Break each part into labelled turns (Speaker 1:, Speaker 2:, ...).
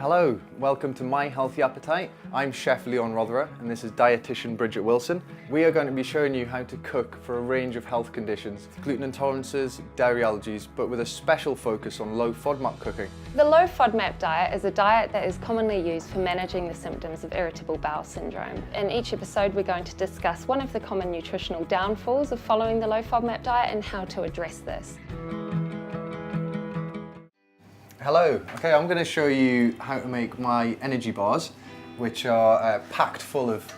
Speaker 1: Hello, welcome to My Healthy Appetite. I'm Chef Rothera and this is Dietitian Bridgette Wilson. We are going to be showing you how to cook for a range of health conditions, gluten intolerances, dairy allergies, but with a special focus on low FODMAP cooking.
Speaker 2: The low FODMAP diet is a diet that is commonly used for managing the symptoms of irritable bowel syndrome. In each episode we're going to discuss one of the common nutritional downfalls of following the low FODMAP diet and how to address this.
Speaker 1: Hello, okay, I'm going to show you how to make my energy bars, which are packed full of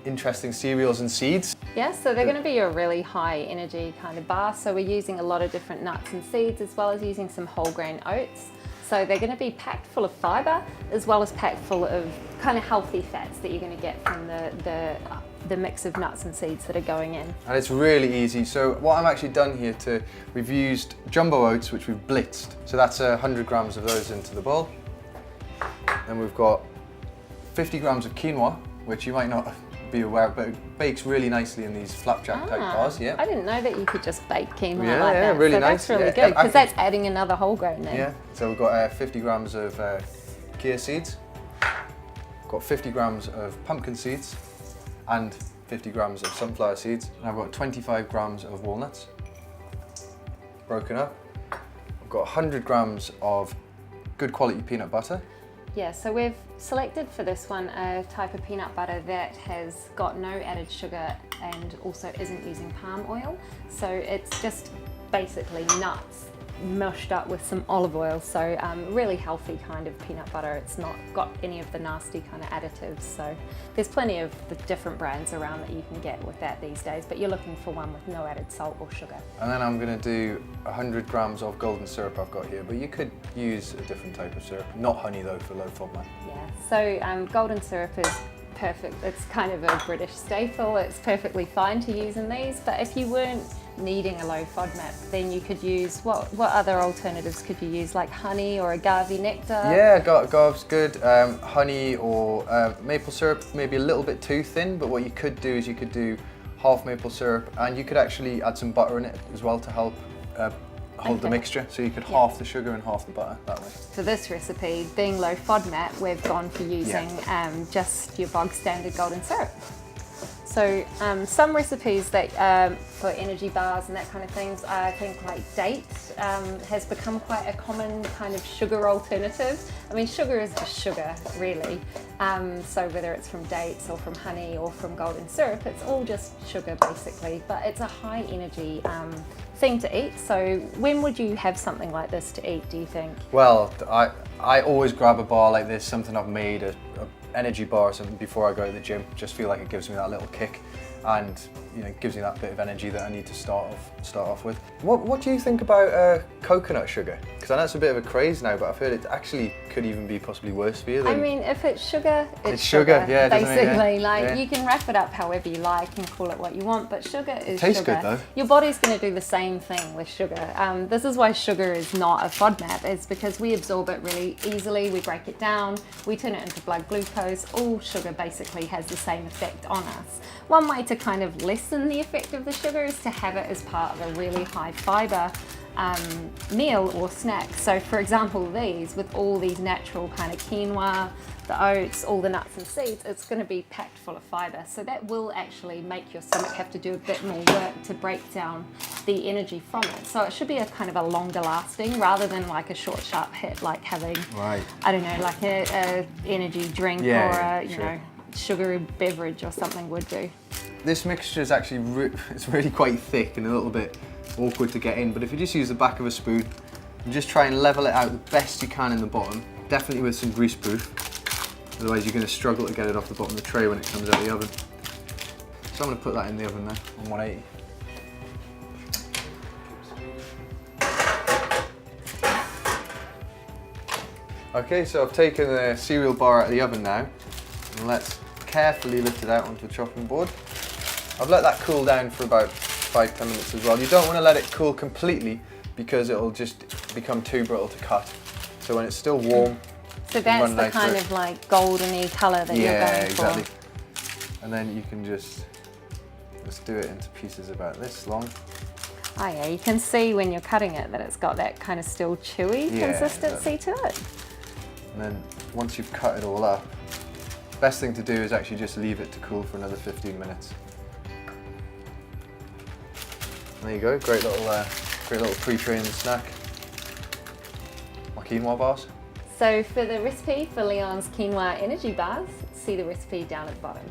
Speaker 1: interesting cereals and seeds.
Speaker 2: Yeah, so they're going to be a really high energy kind of bar. So we're using a lot of different nuts and seeds as well as using some whole grain oats. So they're going to be packed full of fibre as well as packed full of kind of healthy fats that you're going to get from the mix of nuts and seeds that are going in.
Speaker 1: And it's really easy. So what I've actually done here we've used jumbo oats, which we've blitzed. So that's 100 grams of those into the bowl. Then we've got 50 grams of quinoa, which you might not be aware of, but it bakes really nicely in these flapjack type bars. Yeah.
Speaker 2: I didn't know that you could just bake quinoa like
Speaker 1: that.
Speaker 2: Yeah,
Speaker 1: really
Speaker 2: so
Speaker 1: nice.
Speaker 2: That's really good because that's adding another whole grain then.
Speaker 1: Yeah. So we've got 50 grams of chia seeds. Got 50 grams of pumpkin seeds and 50 grams of sunflower seeds. And I've got 25 grams of walnuts broken up. I've got 100 grams of good quality peanut butter.
Speaker 2: Yeah, so we've selected for this one a type of peanut butter that has got no added sugar and also isn't using palm oil. So it's just basically nuts mushed up with some olive oil. So really healthy kind of peanut butter. It's not got any of the nasty kind of additives. So there's plenty of the different brands around that you can get with that these days, but you're looking for one with no added salt or sugar.
Speaker 1: And then I'm going to do 100 grams of golden syrup I've got here, but you could use a different type of syrup. Not honey though for low FODMAP.
Speaker 2: Yeah, so golden syrup is perfect. It's kind of a British staple. It's perfectly fine to use in these, but if you weren't needing a low FODMAP, then you could use, what other alternatives could you use, like honey or agave nectar?
Speaker 1: Yeah, agave's good. Honey or maple syrup, maybe a little bit too thin, but what you could do is you could do half maple syrup and you could actually add some butter in it as well to help hold the mixture. So you could half the sugar and half the butter that way.
Speaker 2: For this recipe, being low FODMAP, we've gone for using just your bog standard golden syrup. So some recipes that for energy bars and that kind of things, I think like date has become quite a common kind of sugar alternative. I mean, sugar is just sugar, really. So whether it's from dates or from honey or from golden syrup, it's all just sugar basically, but it's a high energy thing to eat. So when would you have something like this to eat, do you think?
Speaker 1: Well, I always grab a bar like this, something I've made, a energy bar or something before I go to the gym. Just feel like it gives me that little kick and gives me that bit of energy that I need to start off with. What do you think about coconut sugar? Because I know it's a bit of a craze now, but I've heard it actually could even be possibly worse for you.
Speaker 2: I mean, if it's sugar, it's
Speaker 1: sugar. Yeah,
Speaker 2: basically. You can wrap it up however you like and call it what you want, but sugar is
Speaker 1: Tastes
Speaker 2: sugar.
Speaker 1: good though.
Speaker 2: Your body's going to do the same thing with sugar. This is why sugar is not a FODMAP. It's because we absorb it really easily. We break it down. We turn it into blood glucose. All sugar basically has the same effect on us. One way to kind of lessen the effect of the sugar is to have it as part of a really high fibre meal or snack. So for example, with all these natural kind of quinoa, the oats, all the nuts and seeds, it's going to be packed full of fibre. So that will actually make your stomach have to do a bit more work to break down the energy from it. So it should be a kind of a longer lasting rather than like a short, sharp hit, like having, I don't know, like a energy drink or a, sugary beverage or something would do.
Speaker 1: This mixture is actually it's really quite thick and a little bit awkward to get in, but if you just use the back of a spoon and just try and level it out the best you can in the bottom, definitely with some grease proof, otherwise you're going to struggle to get it off the bottom of the tray when it comes out of the oven. So I'm going to put that in the oven now on 180. Okay, so I've taken the cereal bar out of the oven now, and let's carefully lift it out onto the chopping board. I've let that cool down for about 5-10 minutes as well. You don't want to let it cool completely because it'll just become too brittle to cut. So when it's still warm,
Speaker 2: so that's the kind of like goldeny colour that you're going for.
Speaker 1: Yeah, exactly. And then you can just do it into pieces about this long.
Speaker 2: Oh yeah, you can see when you're cutting it that it's got that kind of still chewy consistency to it.
Speaker 1: And then once you've cut it all up, best thing to do is actually just leave it to cool for another 15 minutes. And there you go, great little pre-training snack. My quinoa bars.
Speaker 2: So for the recipe for Leon's quinoa energy bars, see the recipe down at the bottom.